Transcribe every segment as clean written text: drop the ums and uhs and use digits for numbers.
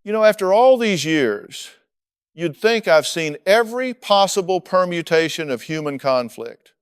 You know, after all these years, you'd think I've seen every possible permutation of human conflict,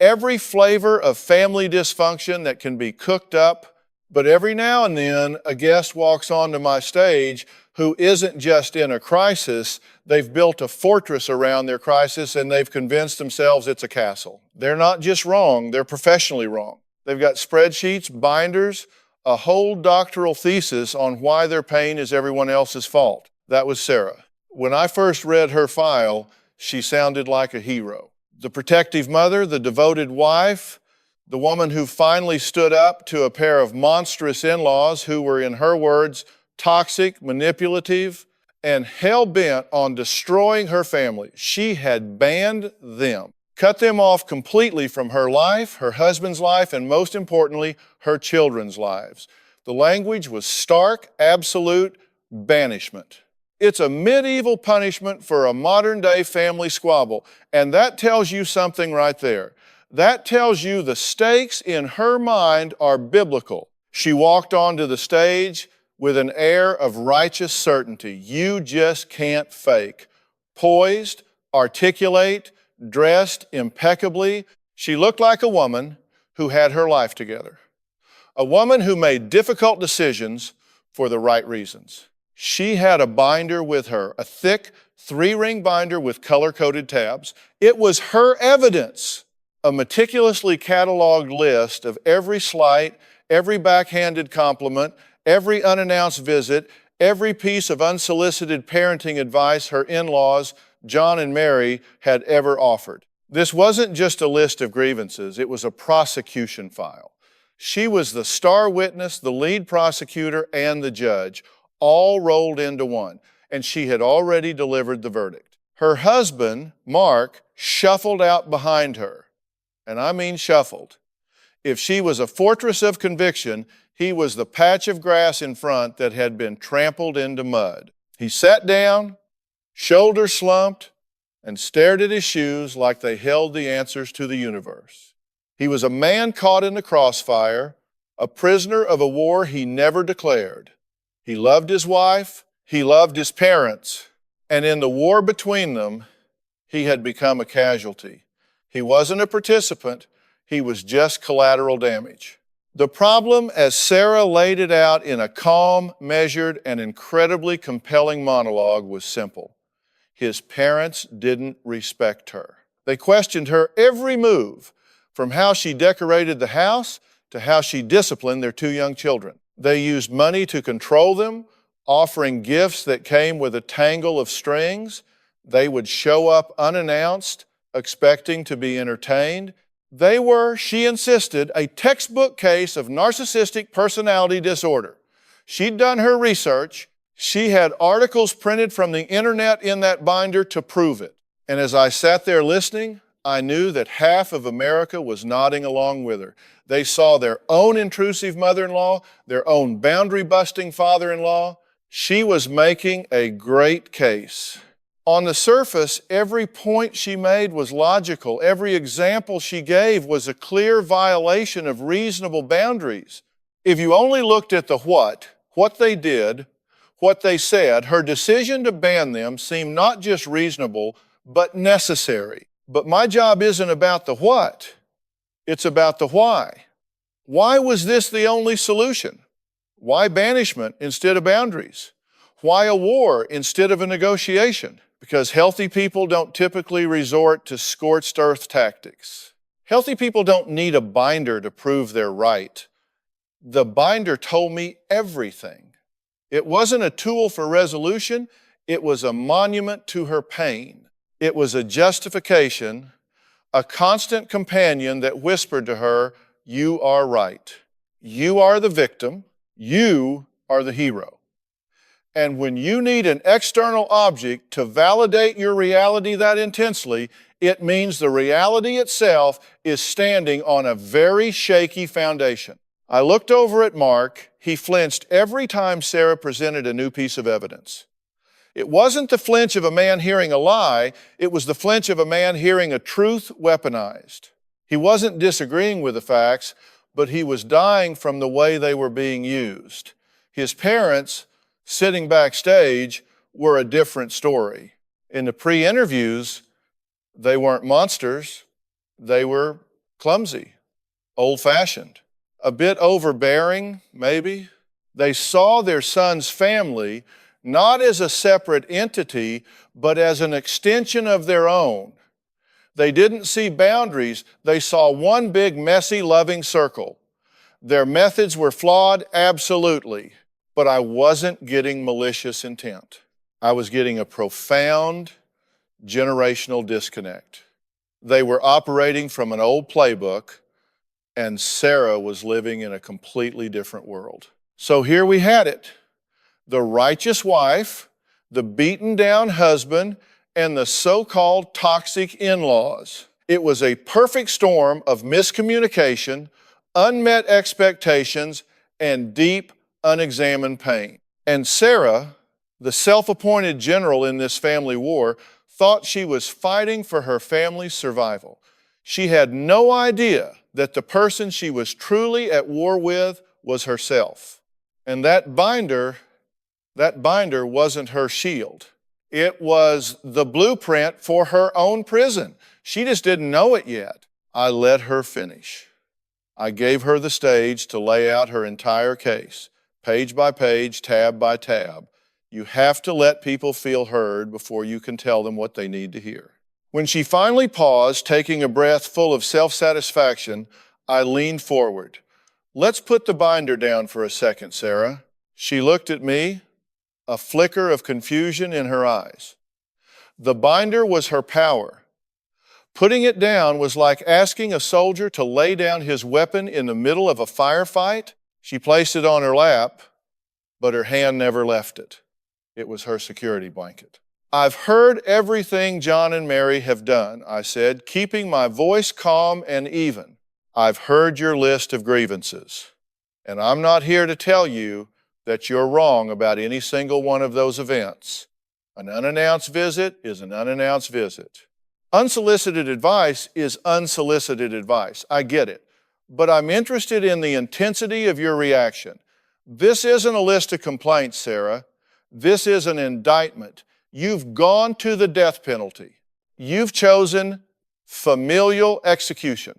every flavor of family dysfunction that can be cooked up, but every now and then a guest walks onto my stage who isn't just in a crisis, they've built a fortress around their crisis and they've convinced themselves it's a castle. They're not just wrong, they're professionally wrong. They've got spreadsheets, binders, a whole doctoral thesis on why their pain is everyone else's fault. That was Sarah. When I first read her file, she sounded like a hero. The protective mother, the devoted wife, the woman who finally stood up to a pair of monstrous in-laws who were, in her words, toxic, manipulative, and hell-bent on destroying her family. She had banned them, cut them off completely from her life, her husband's life, and most importantly, her children's lives. The language was stark, absolute banishment. It's a medieval punishment for a modern-day family squabble, and that tells you something right there. That tells you the stakes in her mind are biblical. She walked onto the stage with an air of righteous certainty. You just can't fake. Poised, articulate, dressed impeccably, she looked like a woman who had her life together. A woman who made difficult decisions for the right reasons. She had a binder with her, a thick 3-ring binder with color-coded tabs. It was her evidence, a meticulously cataloged list of every slight, every backhanded compliment, every unannounced visit, every piece of unsolicited parenting advice her in-laws, John and Mary, had ever offered. This wasn't just a list of grievances, it was a prosecution file. She was the star witness, the lead prosecutor, and the judge, all rolled into one, and she had already delivered the verdict. Her husband, Mark, shuffled out behind her, and I mean shuffled. If she was a fortress of conviction, he was the patch of grass in front that had been trampled into mud. He sat down, shoulders slumped, and stared at his shoes like they held the answers to the universe. He was a man caught in the crossfire, a prisoner of a war he never declared. He loved his wife, he loved his parents, and in the war between them, he had become a casualty. He wasn't a participant, he was just collateral damage. The problem, as Sarah laid it out in a calm, measured, and incredibly compelling monologue, was simple. His parents didn't respect her. They questioned her every move, from how she decorated the house to how she disciplined their 2 young children. They used money to control them, offering gifts that came with a tangle of strings. They would show up unannounced, expecting to be entertained. They were, she insisted, a textbook case of narcissistic personality disorder. She'd done her research. She had articles printed from the internet in that binder to prove it. And as I sat there listening, I knew that half of America was nodding along with her. They saw their own intrusive mother-in-law, their own boundary-busting father-in-law. She was making a great case. On the surface, every point she made was logical. Every example she gave was a clear violation of reasonable boundaries. If you only looked at the what they did, what they said, her decision to ban them seemed not just reasonable, but necessary. But my job isn't about the what, it's about the why. Why was this the only solution? Why banishment instead of boundaries? Why a war instead of a negotiation? Because healthy people don't typically resort to scorched earth tactics. Healthy people don't need a binder to prove they're right. The binder told me everything. It wasn't a tool for resolution, it was a monument to her pain. It was a justification, a constant companion that whispered to her, "You are right. You are the victim. You are the hero." And when you need an external object to validate your reality that intensely, it means the reality itself is standing on a very shaky foundation. I looked over at Mark. He flinched every time Sarah presented a new piece of evidence. It wasn't the flinch of a man hearing a lie, it was the flinch of a man hearing a truth weaponized. He wasn't disagreeing with the facts, but he was dying from the way they were being used. His parents sitting backstage were a different story. In the pre-interviews, they weren't monsters. They were clumsy, old-fashioned, a bit overbearing, maybe. They saw their son's family not as a separate entity, but as an extension of their own. They didn't see boundaries. They saw one big, messy, loving circle. Their methods were flawed, absolutely, but I wasn't getting malicious intent. I was getting a profound generational disconnect. They were operating from an old playbook, and Sarah was living in a completely different world. So here we had it. The righteous wife, the beaten down husband, and the so-called toxic in-laws. It was a perfect storm of miscommunication, unmet expectations, and deep, unexamined pain. And Sarah, the self-appointed general in this family war, thought she was fighting for her family's survival. She had no idea that the person she was truly at war with was herself. And that binder wasn't her shield. It was the blueprint for her own prison. She just didn't know it yet. I let her finish. I gave her the stage to lay out her entire case, page by page, tab by tab. You have to let people feel heard before you can tell them what they need to hear. When she finally paused, taking a breath full of self-satisfaction, I leaned forward. Let's put the binder down for a second, Sarah. She looked at me, a flicker of confusion in her eyes. The binder was her power. Putting it down was like asking a soldier to lay down his weapon in the middle of a firefight. She placed it on her lap, but her hand never left it. It was her security blanket. I've heard everything John and Mary have done, I said, keeping my voice calm and even. I've heard your list of grievances, and I'm not here to tell you that you're wrong about any single one of those events. An unannounced visit is an unannounced visit. Unsolicited advice is unsolicited advice. I get it. But I'm interested in the intensity of your reaction. This isn't a list of complaints, Sarah. This is an indictment. You've gone to the death penalty. You've chosen familial execution.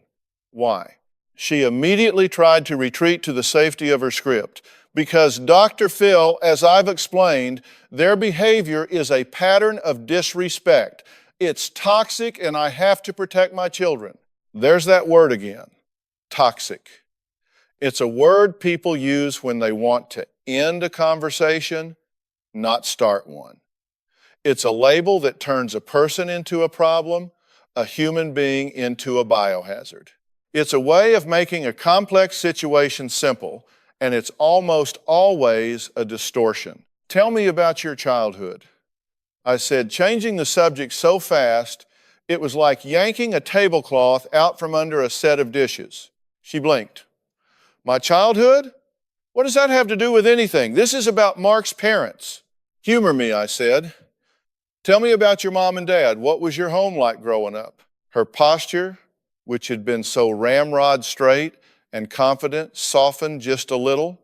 Why? She immediately tried to retreat to the safety of her script. Because Dr. Phil, as I've explained, their behavior is a pattern of disrespect. It's toxic, and I have to protect my children. There's that word again, toxic. It's a word people use when they want to end a conversation, not start one. It's a label that turns a person into a problem, a human being into a biohazard. It's a way of making a complex situation simple, and it's almost always a distortion. Tell me about your childhood. I said, changing the subject so fast, it was like yanking a tablecloth out from under a set of dishes. She blinked. My childhood? What does that have to do with anything? This is about Mark's parents. Humor me, I said. Tell me about your mom and dad. What was your home like growing up? Her posture, which had been so ramrod straight and confident, softened just a little.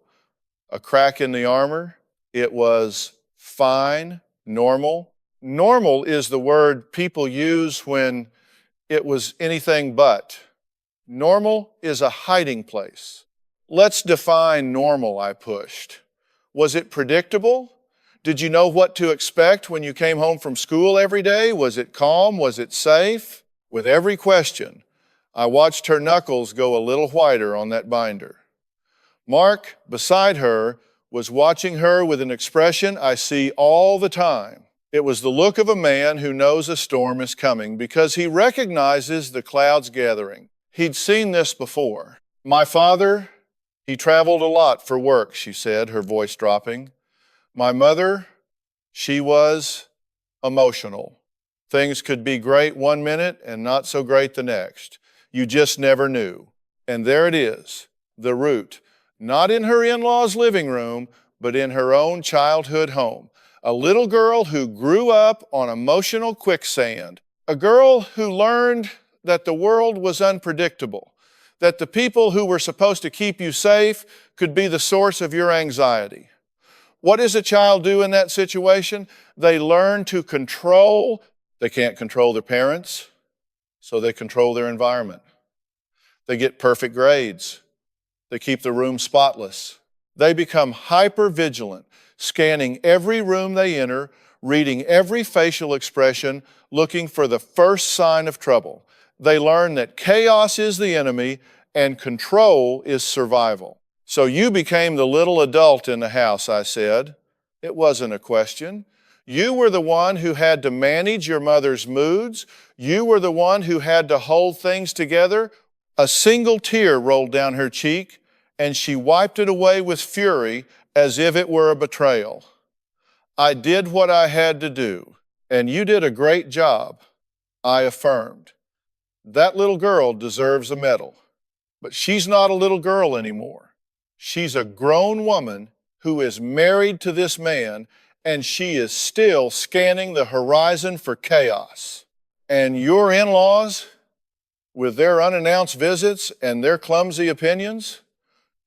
A crack in the armor. It was fine, normal. Normal is the word people use when it was anything but. Normal is a hiding place. Let's define normal, I pushed. Was it predictable? Did you know what to expect when you came home from school every day? Was it calm? Was it safe? With every question, I watched her knuckles go a little whiter on that binder. Mark, beside her, was watching her with an expression I see all the time. It was the look of a man who knows a storm is coming because he recognizes the clouds gathering. He'd seen this before. My father, he traveled a lot for work, she said, her voice dropping. My mother, she was emotional. Things could be great one minute and not so great the next. You just never knew. And there it is, the root, not in her in-laws' living room, but in her own childhood home. A little girl who grew up on emotional quicksand. A girl who learned that the world was unpredictable, that the people who were supposed to keep you safe could be the source of your anxiety. What does a child do in that situation? They learn to control. They can't control their parents, so they control their environment. They get perfect grades. They keep the room spotless. They become hyper-vigilant, scanning every room they enter, reading every facial expression, looking for the first sign of trouble. They learn that chaos is the enemy and control is survival. So you became the little adult in the house, I said. It wasn't a question. You were the one who had to manage your mother's moods. You were the one who had to hold things together. A single tear rolled down her cheek, and she wiped it away with fury as if it were a betrayal. I did what I had to do, and you did a great job, I affirmed. That little girl deserves a medal. But she's not a little girl anymore. She's a grown woman who is married to this man, and she is still scanning the horizon for chaos. And your in-laws, with their unannounced visits and their clumsy opinions,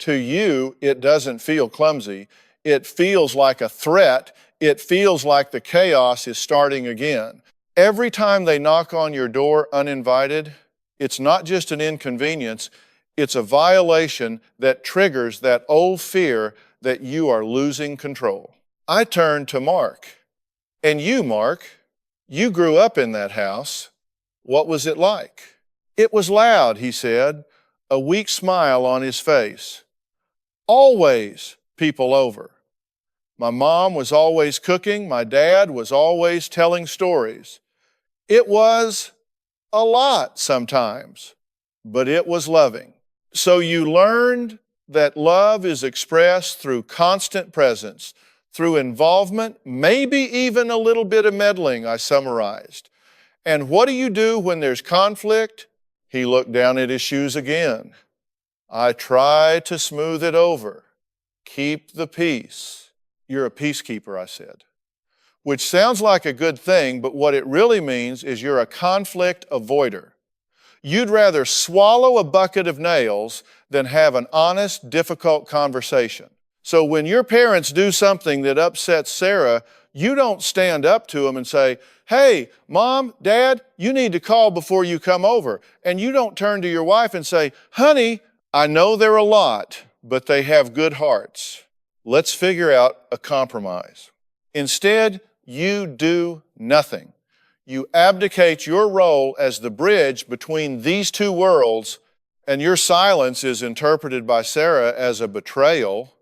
to you, it doesn't feel clumsy. It feels like a threat. It feels like the chaos is starting again. Every time they knock on your door uninvited, it's not just an inconvenience, it's a violation that triggers that old fear that you are losing control. I turned to Mark. And you, Mark, you grew up in that house. What was it like? It was loud, he said, a weak smile on his face. Always people over. My mom was always cooking. My dad was always telling stories. It was a lot sometimes, but it was loving. So you learned that love is expressed through constant presence, through involvement, maybe even a little bit of meddling, I summarized. And what do you do when there's conflict? He looked down at his shoes again. I try to smooth it over. Keep the peace. You're a peacekeeper, I said. Which sounds like a good thing, but what it really means is you're a conflict avoider. You'd rather swallow a bucket of nails than have an honest, difficult conversation. So when your parents do something that upsets Sarah, you don't stand up to them and say, hey, Mom, Dad, you need to call before you come over. And you don't turn to your wife and say, honey, I know they're a lot, but they have good hearts. Let's figure out a compromise. Instead, you do nothing. You abdicate your role as the bridge between these two worlds, and your silence is interpreted by Sarah as a betrayal,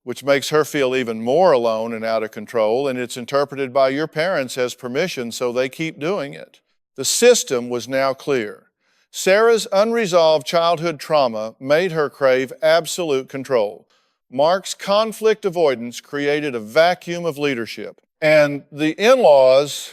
which makes her feel even more alone and out of control, and it's interpreted by your parents as permission, so they keep doing it. The system was now clear. Sarah's unresolved childhood trauma made her crave absolute control. Mark's conflict avoidance created a vacuum of leadership. And the in-laws,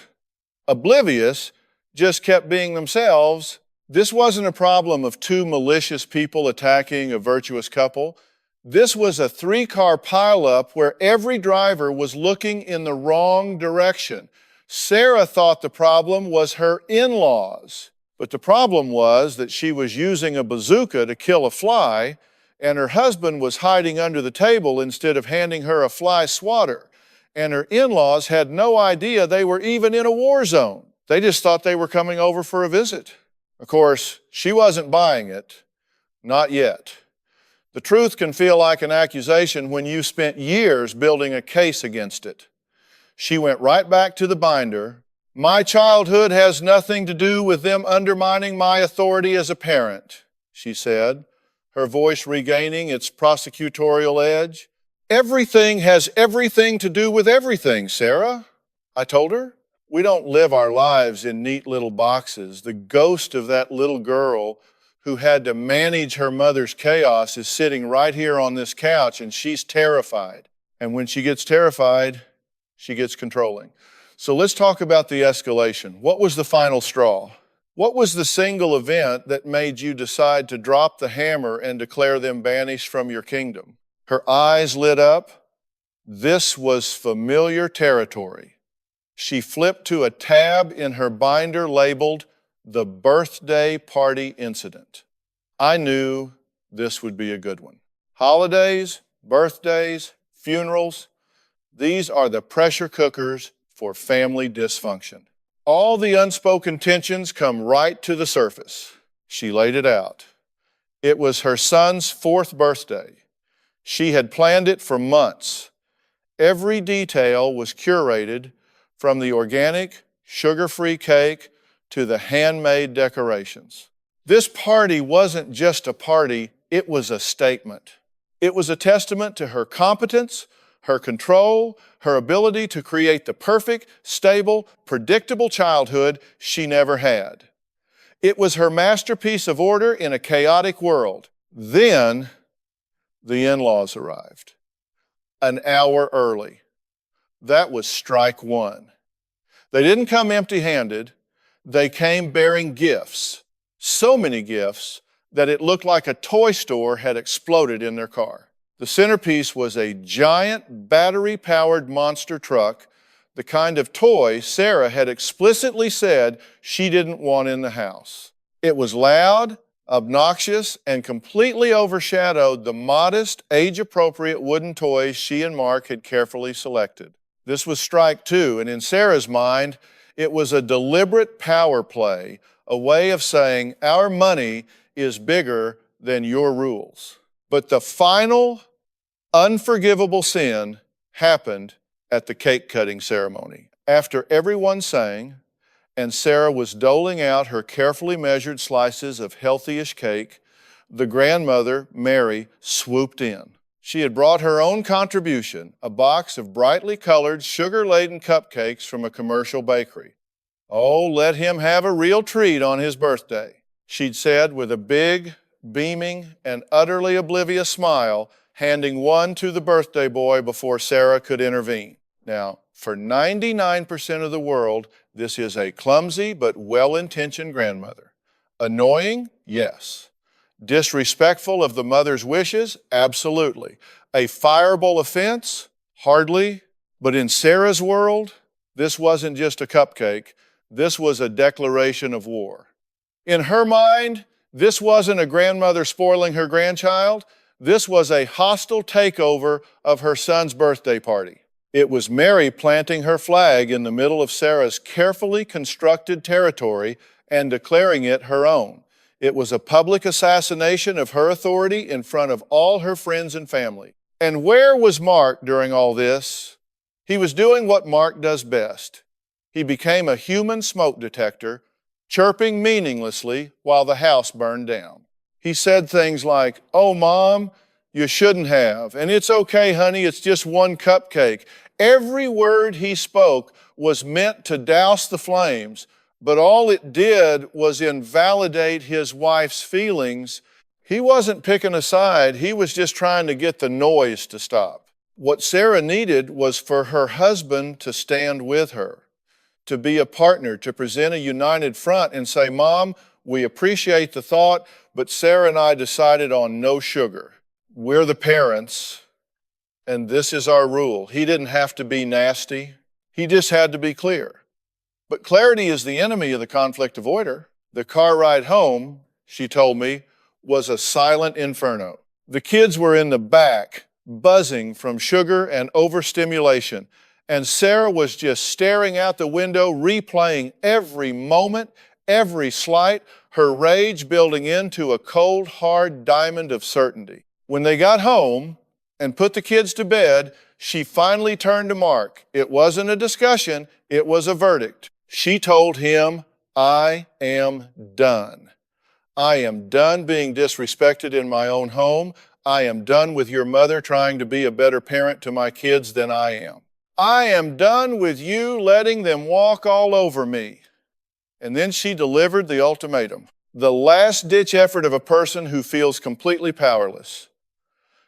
oblivious, just kept being themselves. This wasn't a problem of two malicious people attacking a virtuous couple. This was a 3-car pileup where every driver was looking in the wrong direction. Sarah thought the problem was her in-laws. But the problem was that she was using a bazooka to kill a fly, and her husband was hiding under the table instead of handing her a fly swatter. And her in-laws had no idea they were even in a war zone. They just thought they were coming over for a visit. Of course, she wasn't buying it. Not yet. The truth can feel like an accusation when you spent years building a case against it. She went right back to the binder. My childhood has nothing to do with them undermining my authority as a parent, she said, her voice regaining its prosecutorial edge. Everything has everything to do with everything, Sarah, I told her. We don't live our lives in neat little boxes. The ghost of that little girl who had to manage her mother's chaos is sitting right here on this couch, and she's terrified. And when she gets terrified, she gets controlling. So let's talk about the escalation. What was the final straw? What was the single event that made you decide to drop the hammer and declare them banished from your kingdom? Her eyes lit up. This was familiar territory. She flipped to a tab in her binder labeled the birthday party incident. I knew this would be a good one. Holidays, birthdays, funerals, These are the pressure cookers for family dysfunction. All the unspoken tensions come right to the surface. She laid it out. It was her son's 4th birthday. She had planned it for months. Every detail was curated, from the organic, sugar-free cake to the handmade decorations. This party wasn't just a party, it was a statement. It was a testament to her competence, her control, her ability to create the perfect, stable, predictable childhood she never had. It was her masterpiece of order in a chaotic world. Then the in-laws arrived, an hour early. That was strike one. They didn't come empty-handed. They came bearing gifts, so many gifts that it looked like a toy store had exploded in their car. The centerpiece was a giant battery-powered monster truck, the kind of toy Sarah had explicitly said she didn't want in the house. It was loud, obnoxious, and completely overshadowed the modest, age-appropriate wooden toys she and Mark had carefully selected. This was strike two, and in Sarah's mind, it was a deliberate power play, a way of saying, our money is bigger than your rules. But the final unforgivable sin happened at the cake-cutting ceremony. After everyone sang, and Sarah was doling out her carefully measured slices of healthy-ish cake, the grandmother, Mary, swooped in. She had brought her own contribution, a box of brightly colored, sugar-laden cupcakes from a commercial bakery. Oh, let him have a real treat on his birthday, she'd said with a big, beaming, and utterly oblivious smile, handing one to the birthday boy before Sarah could intervene. Now, for 99% of the world, this is a clumsy but well-intentioned grandmother. Annoying? Yes. Disrespectful of the mother's wishes? Absolutely. A fireable offense? Hardly. But in Sarah's world, this wasn't just a cupcake. This was a declaration of war. In her mind, this wasn't a grandmother spoiling her grandchild. This was a hostile takeover of her son's birthday party. It was Mary planting her flag in the middle of Sarah's carefully constructed territory and declaring it her own. It was a public assassination of her authority in front of all her friends and family. And where was Mark during all this? He was doing what Mark does best. He became a human smoke detector, chirping meaninglessly while the house burned down. He said things like, "Oh, Mom, you shouldn't have. And it's okay, honey, it's just one cupcake." Every word he spoke was meant to douse the flames, but all it did was invalidate his wife's feelings. He wasn't picking a side. He was just trying to get the noise to stop. What Sarah needed was for her husband to stand with her, to be a partner, to present a united front and say, "Mom, we appreciate the thought, but Sarah and I decided on no sugar. We're the parents, and this is our rule." He didn't have to be nasty. He just had to be clear. But clarity is the enemy of the conflict avoider. The car ride home, she told me, was a silent inferno. The kids were in the back, buzzing from sugar and overstimulation, and Sarah was just staring out the window, replaying every moment, every slight, her rage building into a cold, hard diamond of certainty. When they got home and put the kids to bed, she finally turned to Mark. It wasn't a discussion, it was a verdict. She told him, "I am done. I am done being disrespected in my own home. I am done with your mother trying to be a better parent to my kids than I am. I am done with you letting them walk all over me." And then she delivered the ultimatum, the last-ditch effort of a person who feels completely powerless.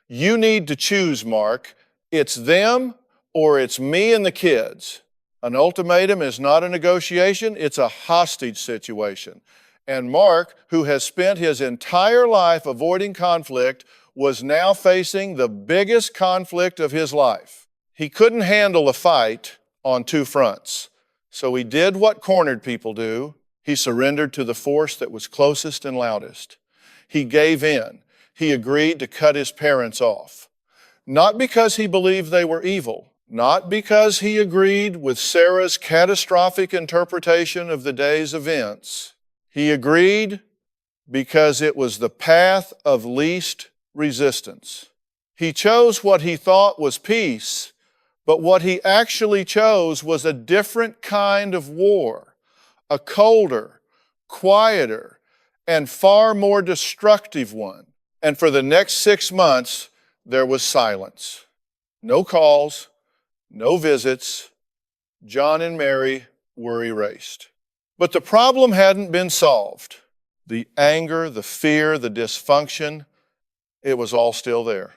"You need to choose, Mark. It's them or it's me and the kids." An ultimatum is not a negotiation, it's a hostage situation. And Mark, who has spent his entire life avoiding conflict, was now facing the biggest conflict of his life. He couldn't handle a fight on two fronts. So he did what cornered people do. He surrendered to the force that was closest and loudest. He gave in. He agreed to cut his parents off. Not because he believed they were evil. not because he agreed with Sarah's catastrophic interpretation of the day's events. He agreed because it was the path of least resistance. He chose what he thought was peace, but what he actually chose was a different kind of war, a colder, quieter, and far more destructive one. And for the next 6 months, there was silence. No calls, no visits. John and Mary were erased. But the problem hadn't been solved. The anger, the fear, the dysfunction, it was all still there,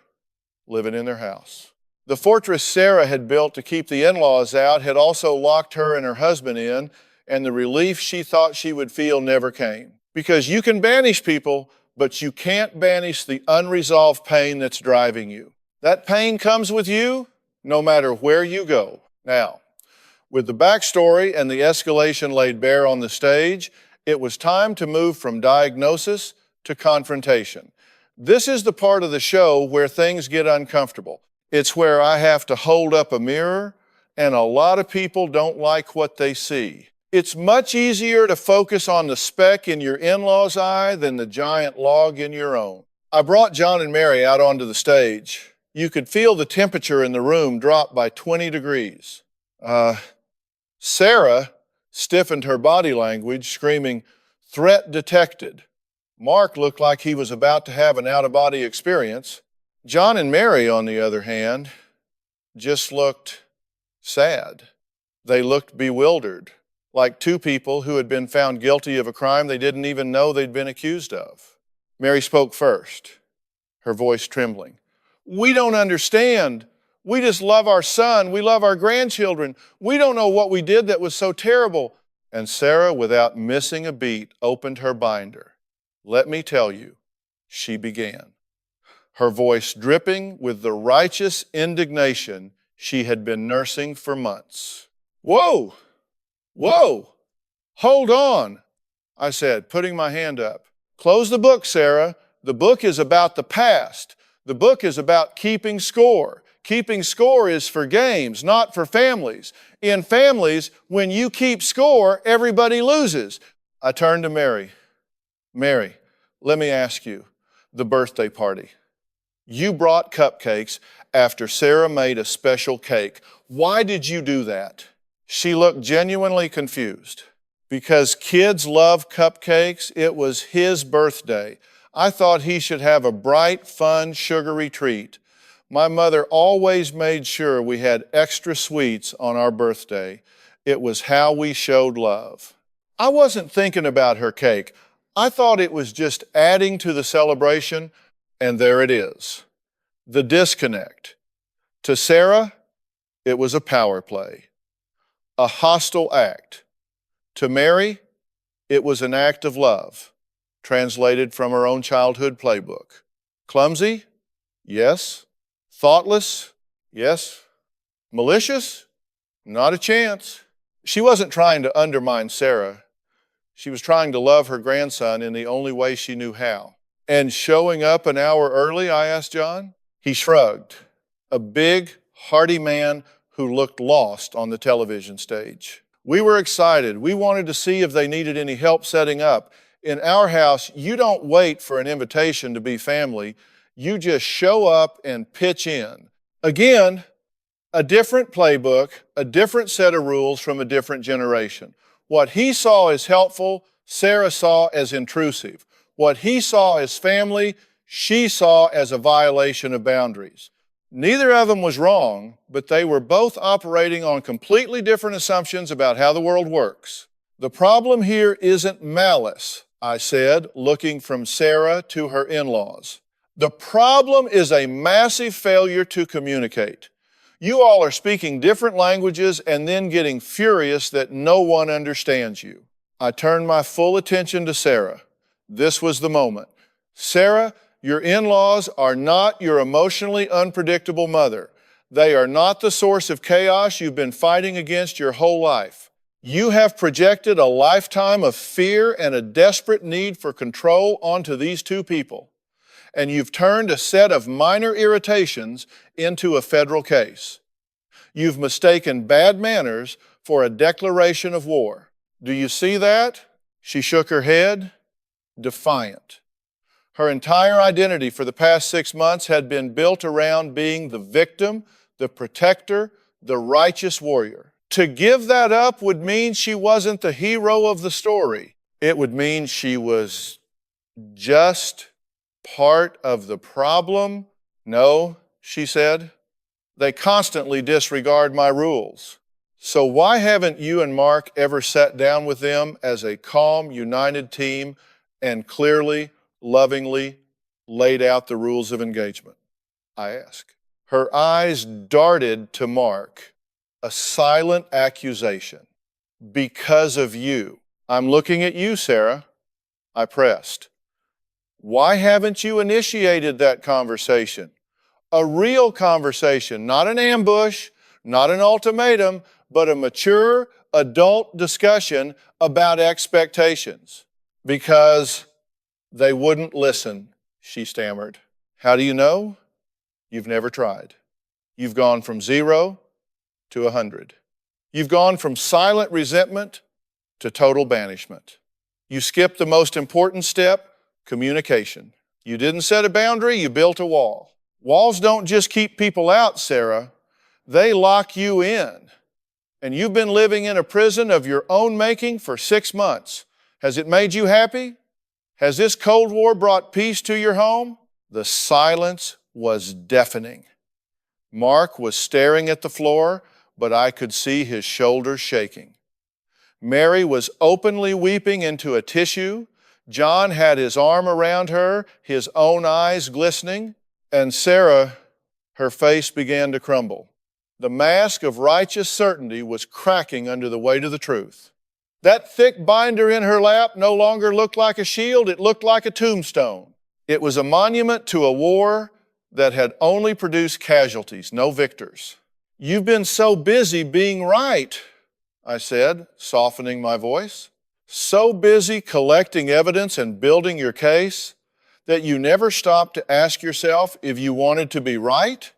living in their house. The fortress Sarah had built to keep the in-laws out had also locked her and her husband in, and the relief she thought she would feel never came. Because you can banish people, but you can't banish the unresolved pain that's driving you. That pain comes with you no matter where you go. Now, with the backstory and the escalation laid bare on the stage, it was time to move from diagnosis to confrontation. This is the part of the show where things get uncomfortable. It's where I have to hold up a mirror, and a lot of people don't like what they see. It's much easier to focus on the speck in your in-law's eye than the giant log in your own. I brought John and Mary out onto the stage. You could feel the temperature in the room drop by 20 degrees. Sarah stiffened her body language, screaming, "Threat detected." Mark looked like he was about to have an out-of-body experience. John and Mary, on the other hand, just looked sad. They looked bewildered, like two people who had been found guilty of a crime they didn't even know they'd been accused of. Mary spoke first, her voice trembling. "We don't understand. We just love our son. We love our grandchildren. We don't know what we did that was so terrible." And Sarah, without missing a beat, opened her binder. Let me tell you, she began, her voice dripping with the righteous indignation she had been nursing for months. "Whoa! Whoa! Hold on," I said, putting my hand up. "Close the book, Sarah. The book is about the past. The book is about keeping score. Keeping score is for games, not for families. In families, when you keep score, everybody loses." I turned to Mary. "Mary, let me ask you, the birthday party. You brought cupcakes after Sarah made a special cake. Why did you do that?" She looked genuinely confused. "Because kids love cupcakes. It was his birthday. I thought he should have a bright, fun, sugary treat. My mother always made sure we had extra sweets on our birthday. It was how we showed love." I wasn't thinking about her cake. I thought it was just adding to the celebration, and there it is. The disconnect. To Sarah, it was a power play, a hostile act. To Mary, it was an act of love, translated from her own childhood playbook. Clumsy? Yes. Thoughtless? Yes. Malicious? Not a chance. She wasn't trying to undermine Sarah. She was trying to love her grandson in the only way she knew how. "And showing up an hour early?" I asked John. He shrugged, a big, hearty man who looked lost on the television stage. "We were excited. We wanted to see if they needed any help setting up. In our house, you don't wait for an invitation to be family. You just show up and pitch in." Again, a different playbook, a different set of rules from a different generation. What he saw as helpful, Sarah saw as intrusive. What he saw as family, she saw as a violation of boundaries. Neither of them was wrong, but they were both operating on completely different assumptions about how the world works. "The problem here isn't malice," I said, looking from Sarah to her in-laws. "The problem is a massive failure to communicate. You all are speaking different languages and then getting furious that no one understands you." I turned my full attention to Sarah. This was the moment. "Sarah, your in-laws are not your emotionally unpredictable mother. They are not the source of chaos you've been fighting against your whole life. You have projected a lifetime of fear and a desperate need for control onto these two people. And you've turned a set of minor irritations into a federal case. You've mistaken bad manners for a declaration of war. Do you see that? She shook her head, defiant. Her entire identity for the past 6 months had been built around being the victim, the protector, the righteous warrior. To give that up would mean she wasn't the hero of the story. It would mean she was just part of the problem. No, she said, they constantly disregard my rules. So why haven't you and Mark ever sat down with them as a calm, united team and clearly, lovingly laid out the rules of engagement? I asked. Her eyes darted to Mark, a silent accusation. Because of you. I'm looking at you, Sarah. I pressed. Why haven't you initiated that conversation? A real conversation, not an ambush, not an ultimatum, but a mature adult discussion about expectations. Because they wouldn't listen, she stammered. How do you know? You've never tried. You've gone from 0 to 100. You've gone from silent resentment to total banishment. You skipped the most important step, communication. You didn't set a boundary, you built a wall. Walls don't just keep people out, Sarah. They lock you in. And you've been living in a prison of your own making for 6 months. Has it made you happy? Has this Cold War brought peace to your home? The silence was deafening. Mark was staring at the floor, but I could see his shoulders shaking. Mary was openly weeping into a tissue. John had his arm around her, his own eyes glistening. And Sarah, her face began to crumble. The mask of righteous certainty was cracking under the weight of the truth. That thick binder in her lap no longer looked like a shield, it looked like a tombstone. It was a monument to a war that had only produced casualties, no victors. You've been so busy being right, I said, softening my voice. So busy collecting evidence and building your case that you never stopped to ask yourself if you wanted to be right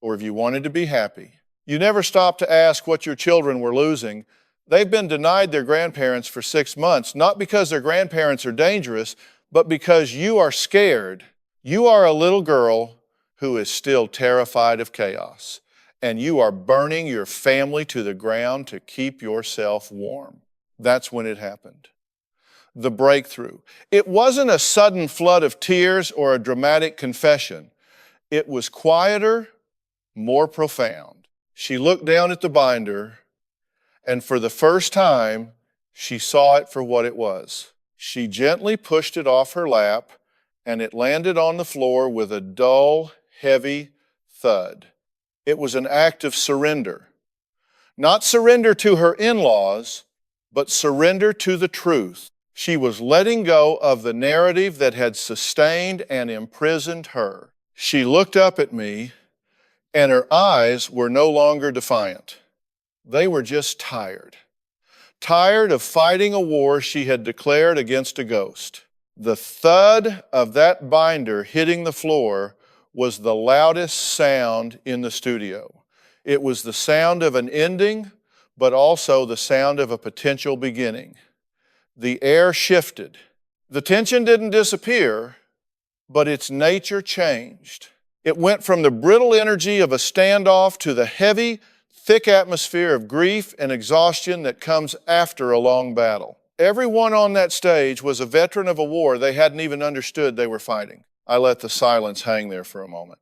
or if you wanted to be happy. You never stopped to ask what your children were losing. They've been denied their grandparents for 6 months, not because their grandparents are dangerous, but because you are scared. You are a little girl who is still terrified of chaos, and you are burning your family to the ground to keep yourself warm. That's when it happened. The breakthrough. It wasn't a sudden flood of tears or a dramatic confession. It was quieter, more profound. She looked down at the binder, and for the first time, she saw it for what it was. She gently pushed it off her lap, and it landed on the floor with a dull, heavy thud. It was an act of surrender. Not surrender to her in-laws, but surrender to the truth. She was letting go of the narrative that had sustained and imprisoned her. She looked up at me, and her eyes were no longer defiant. They were just tired. Tired of fighting a war she had declared against a ghost. The thud of that binder hitting the floor was the loudest sound in the studio. It was the sound of an ending, but also the sound of a potential beginning. The air shifted. The tension didn't disappear, but its nature changed. It went from the brittle energy of a standoff to the heavy, thick atmosphere of grief and exhaustion that comes after a long battle. Everyone on that stage was a veteran of a war they hadn't even understood they were fighting. I let the silence hang there for a moment.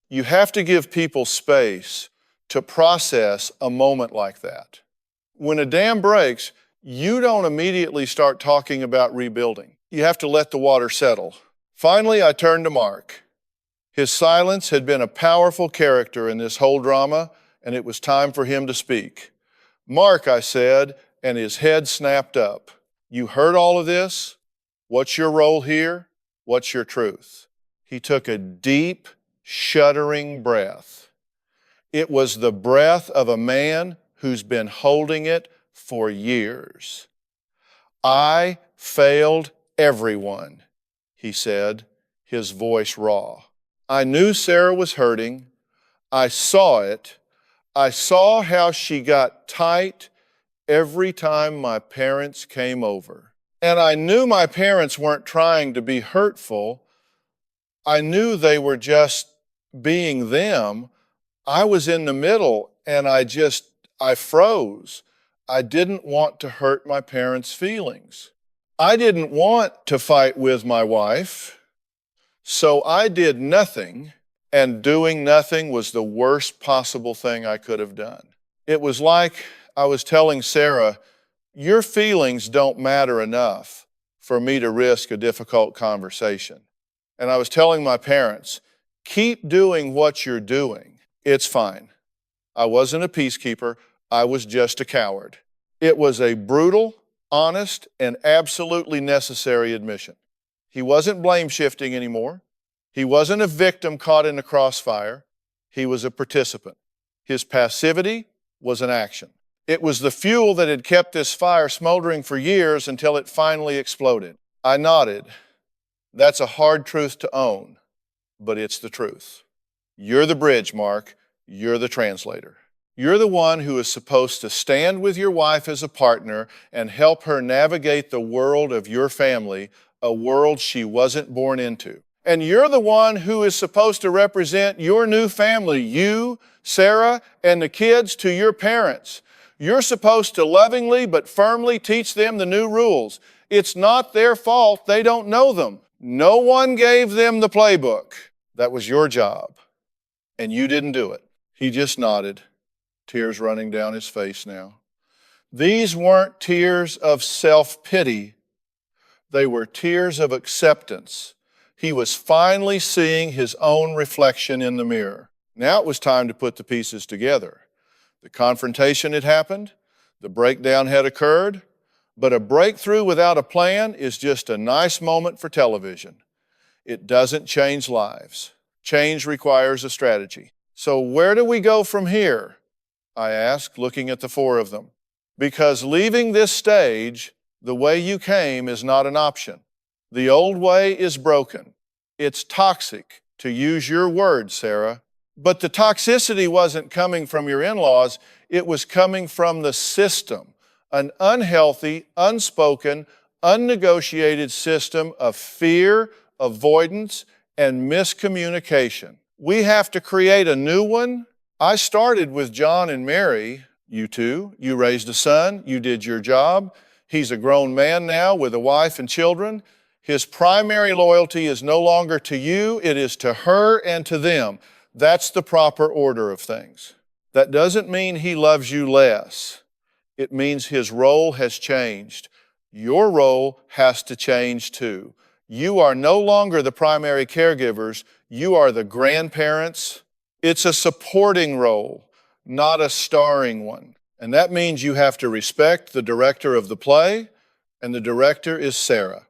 You have to give people space to process a moment like that. When a dam breaks, you don't immediately start talking about rebuilding. You have to let the water settle. Finally, I turned to Mark. His silence had been a powerful character in this whole drama, and it was time for him to speak. Mark, I said, and his head snapped up. You heard all of this? What's your role here? What's your truth? He took a deep, shuddering breath. It was the breath of a man who's been holding it for years. I failed everyone, he said, his voice raw. I knew Sarah was hurting. I saw it. I saw how she got tight every time my parents came over. And I knew my parents weren't trying to be hurtful. I knew they were just being them. I was in the middle and I froze. I didn't want to hurt my parents' feelings. I didn't want to fight with my wife, so I did nothing, and doing nothing was the worst possible thing I could have done. It was like I was telling Sarah, your feelings don't matter enough for me to risk a difficult conversation. And I was telling my parents, keep doing what you're doing. It's fine. I wasn't a peacekeeper. I was just a coward. It was a brutal, honest, and absolutely necessary admission. He wasn't blame shifting anymore. He wasn't a victim caught in the crossfire. He was a participant. His passivity was an action. It was the fuel that had kept this fire smoldering for years until it finally exploded. I nodded. That's a hard truth to own, but it's the truth. You're the bridge, Mark. You're the translator. You're the one who is supposed to stand with your wife as a partner and help her navigate the world of your family, a world she wasn't born into. And you're the one who is supposed to represent your new family, you, Sarah, and the kids to your parents. You're supposed to lovingly but firmly teach them the new rules. It's not their fault they don't know them. No one gave them the playbook. That was your job, and you didn't do it. He just nodded, tears running down his face now. These weren't tears of self-pity. They were tears of acceptance. He was finally seeing his own reflection in the mirror. Now it was time to put the pieces together. The confrontation had happened, the breakdown had occurred, but a breakthrough without a plan is just a nice moment for television. It doesn't change lives. Change requires a strategy. So where do we go from here? I asked, looking at the four of them. Because leaving this stage the way you came is not an option. The old way is broken. It's toxic, to use your words, Sarah. But the toxicity wasn't coming from your in-laws, it was coming from the system, an unhealthy, unspoken, unnegotiated system of fear, avoidance, and miscommunication. We have to create a new one. I started with John and Mary, you two. You raised a son, you did your job. He's a grown man now with a wife and children. His primary loyalty is no longer to you, it is to her and to them. That's the proper order of things. That doesn't mean he loves you less. It means his role has changed. Your role has to change too. You are no longer the primary caregivers. You are the grandparents. It's a supporting role, not a starring one. And that means you have to respect the director of the play, and the director is Sarah.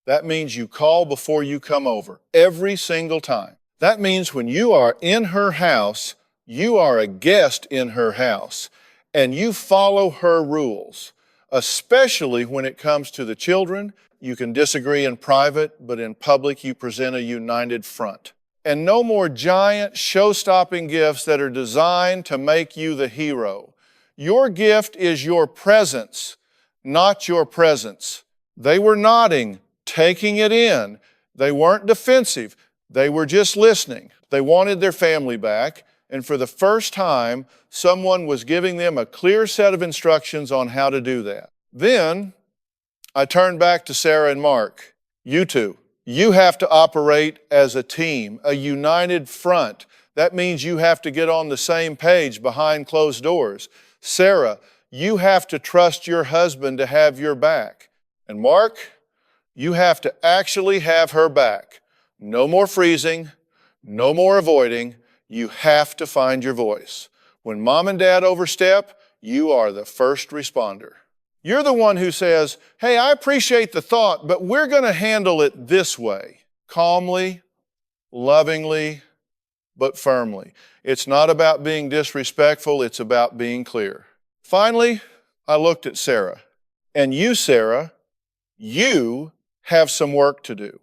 That means you call before you come over, every single time. That means when you are in her house, you are a guest in her house, and you follow her rules, especially when it comes to the children. You can disagree in private, but in public you present a united front. And no more giant show-stopping gifts that are designed to make you the hero. Your gift is your presence, not your presence. They were nodding, taking it in. They weren't defensive. They were just listening. They wanted their family back, and for the first time, someone was giving them a clear set of instructions on how to do that. Then, I turned back to Sarah and Mark. You two, you have to operate as a team, a united front. That means you have to get on the same page behind closed doors. Sarah, you have to trust your husband to have your back. And Mark, you have to actually have her back. No more freezing, no more avoiding. You have to find your voice. When mom and dad overstep, you are the first responder. You're the one who says, hey, I appreciate the thought, but we're going to handle it this way. Calmly, lovingly, but firmly. It's not about being disrespectful, it's about being clear. Finally, I looked at Sarah. And you, Sarah, you have some work to do.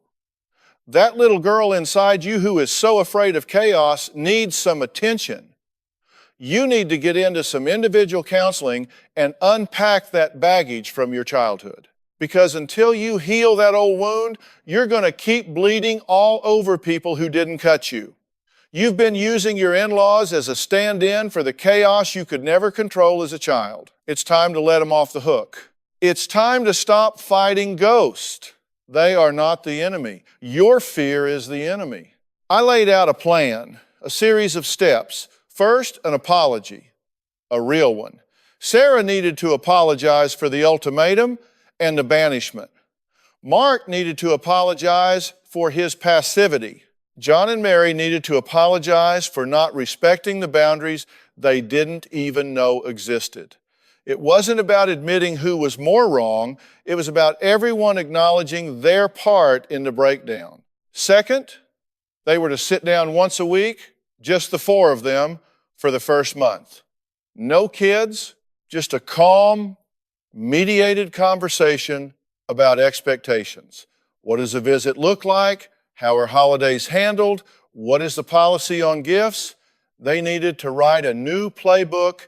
That little girl inside you who is so afraid of chaos needs some attention. You need to get into some individual counseling and unpack that baggage from your childhood. Because until you heal that old wound, you're going to keep bleeding all over people who didn't cut you. You've been using your in-laws as a stand-in for the chaos you could never control as a child. It's time to let them off the hook. It's time to stop fighting ghosts. They are not the enemy. Your fear is the enemy. I laid out a plan, a series of steps. First, an apology, a real one. Sarah needed to apologize for the ultimatum and the banishment. Mark needed to apologize for his passivity. John and Mary needed to apologize for not respecting the boundaries they didn't even know existed. It wasn't about admitting who was more wrong. It was about everyone acknowledging their part in the breakdown. Second, they were to sit down once a week, just the four of them, for the first month. No kids, just a calm, mediated conversation about expectations. What does a visit look like? How are holidays handled? What is the policy on gifts? They needed to write a new playbook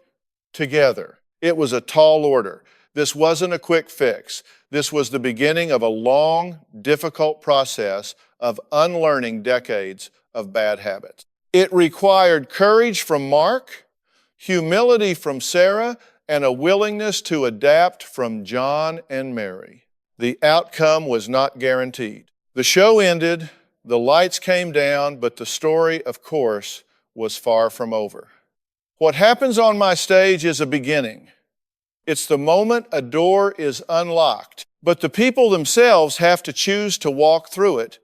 together. It was a tall order. This wasn't a quick fix. This was the beginning of a long, difficult process of unlearning decades of bad habits. It required courage from Mark, humility from Sarah, and a willingness to adapt from John and Mary. The outcome was not guaranteed. The show ended, the lights came down, but the story, of course, was far from over. What happens on my stage is a beginning. It's the moment a door is unlocked, but the people themselves have to choose to walk through it,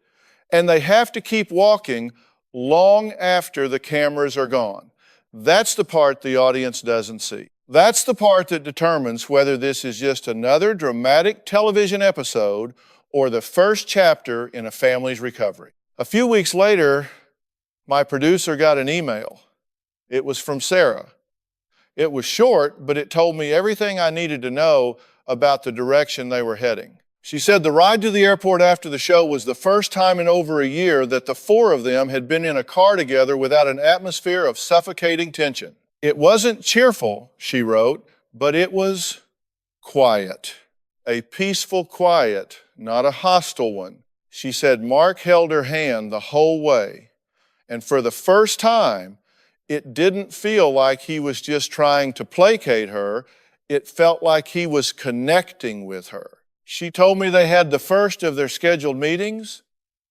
and they have to keep walking long after the cameras are gone. That's the part the audience doesn't see. That's the part that determines whether this is just another dramatic television episode or the first chapter in a family's recovery. A few weeks later, my producer got an email. It was from Sarah. It was short, but it told me everything I needed to know about the direction they were heading. She said the ride to the airport after the show was the first time in over a year that the four of them had been in a car together without an atmosphere of suffocating tension. It wasn't cheerful, she wrote, but it was quiet. A peaceful quiet, not a hostile one. She said Mark held her hand the whole way, and for the first time, it didn't feel like he was just trying to placate her. It felt like he was connecting with her. She told me they had the first of their scheduled meetings.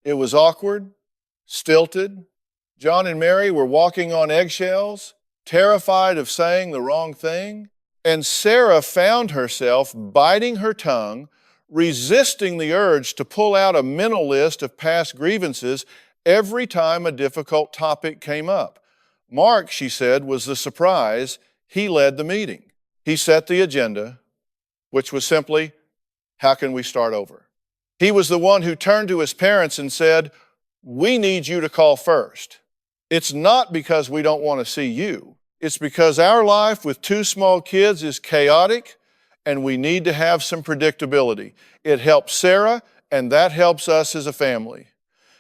It was awkward, stilted. John and Mary were walking on eggshells, terrified of saying the wrong thing. And Sarah found herself biting her tongue, resisting the urge to pull out a mental list of past grievances every time a difficult topic came up. Mark, she said, was the surprise. He led the meeting. He set the agenda, which was simply, how can we start over? He was the one who turned to his parents and said, we need you to call first. It's not because we don't want to see you. It's because our life with two small kids is chaotic and we need to have some predictability. It helps Sarah and that helps us as a family.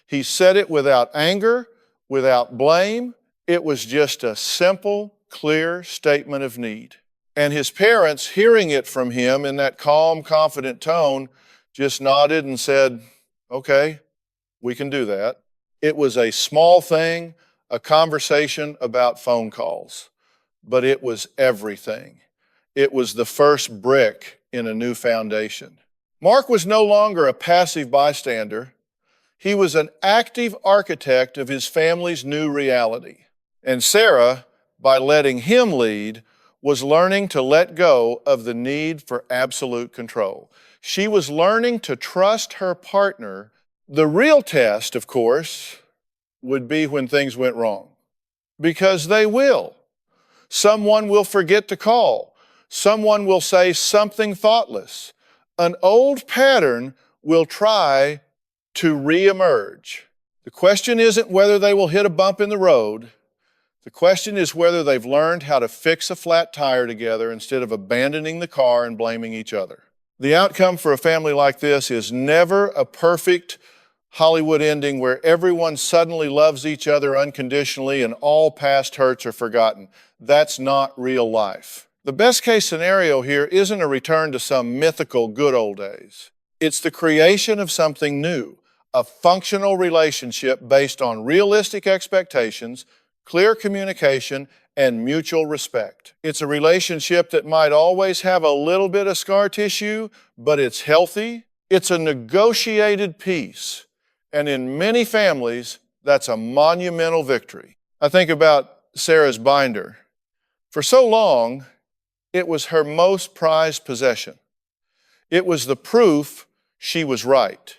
He said it without anger, without blame. It was just a simple, clear statement of need. And his parents, hearing it from him in that calm, confident tone, just nodded and said, okay, we can do that. It was a small thing, a conversation about phone calls, but it was everything. It was the first brick in a new foundation. Mark was no longer a passive bystander. He was an active architect of his family's new reality. And Sarah, by letting him lead, was learning to let go of the need for absolute control. She was learning to trust her partner. The real test, of course, would be when things went wrong. Because they will. Someone will forget to call. Someone will say something thoughtless. An old pattern will try to reemerge. The question isn't whether they will hit a bump in the road. The question is whether they've learned how to fix a flat tire together instead of abandoning the car and blaming each other. The outcome for a family like this is never a perfect Hollywood ending where everyone suddenly loves each other unconditionally and all past hurts are forgotten. That's not real life. The best case scenario here isn't a return to some mythical good old days. It's the creation of something new, a functional relationship based on realistic expectations, clear communication, and mutual respect. It's a relationship that might always have a little bit of scar tissue, but it's healthy. It's a negotiated peace. And in many families, that's a monumental victory. I think about Sarah's binder. For so long, it was her most prized possession. It was the proof she was right.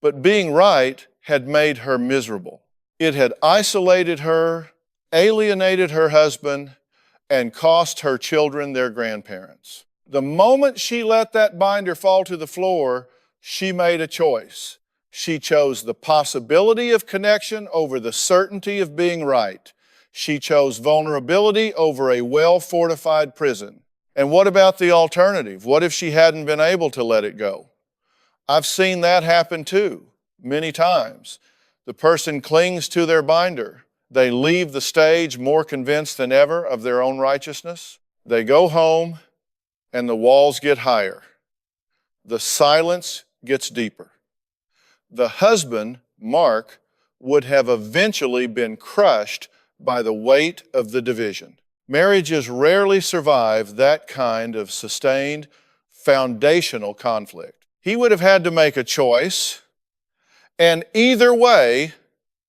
But being right had made her miserable. It had isolated her, alienated her husband, and cost her children their grandparents. The moment she let that binder fall to the floor, she made a choice. She chose the possibility of connection over the certainty of being right. She chose vulnerability over a well-fortified prison. And what about the alternative? What if she hadn't been able to let it go? I've seen that happen too, many times. The person clings to their binder. They leave the stage more convinced than ever of their own righteousness. They go home and the walls get higher. The silence gets deeper. The husband, Mark, would have eventually been crushed by the weight of the division. Marriages rarely survive that kind of sustained, foundational conflict. He would have had to make a choice, and either way,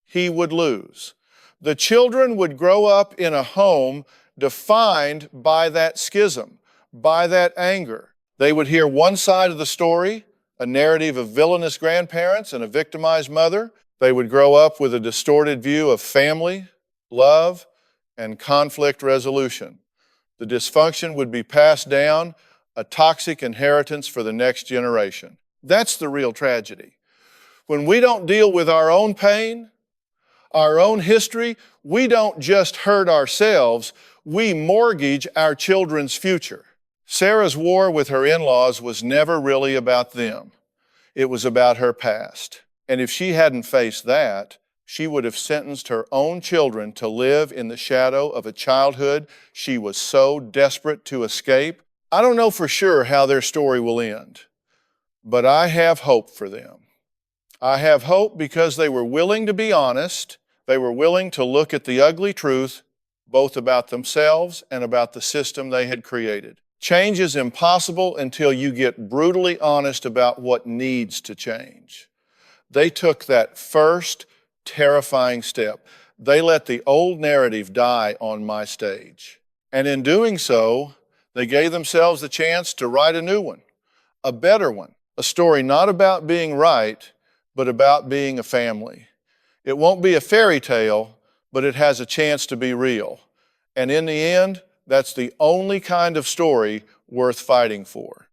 he would lose. The children would grow up in a home defined by that schism, by that anger. They would hear one side of the story, a narrative of villainous grandparents and a victimized mother. They would grow up with a distorted view of family, love, and conflict resolution. The dysfunction would be passed down, a toxic inheritance for the next generation. That's the real tragedy. When we don't deal with our own pain, our own history, we don't just hurt ourselves, we mortgage our children's future. Sarah's war with her in-laws was never really about them. It was about her past. And if she hadn't faced that, she would have sentenced her own children to live in the shadow of a childhood she was so desperate to escape. I don't know for sure how their story will end, but I have hope for them. I have hope because they were willing to be honest. They were willing to look at the ugly truth, both about themselves and about the system they had created. Change is impossible until you get brutally honest about what needs to change. They took that first terrifying step. They let the old narrative die on my stage. And in doing so, they gave themselves the chance to write a new one, a better one, a story not about being right, but about being a family. It won't be a fairy tale, but it has a chance to be real. And in the end, that's the only kind of story worth fighting for.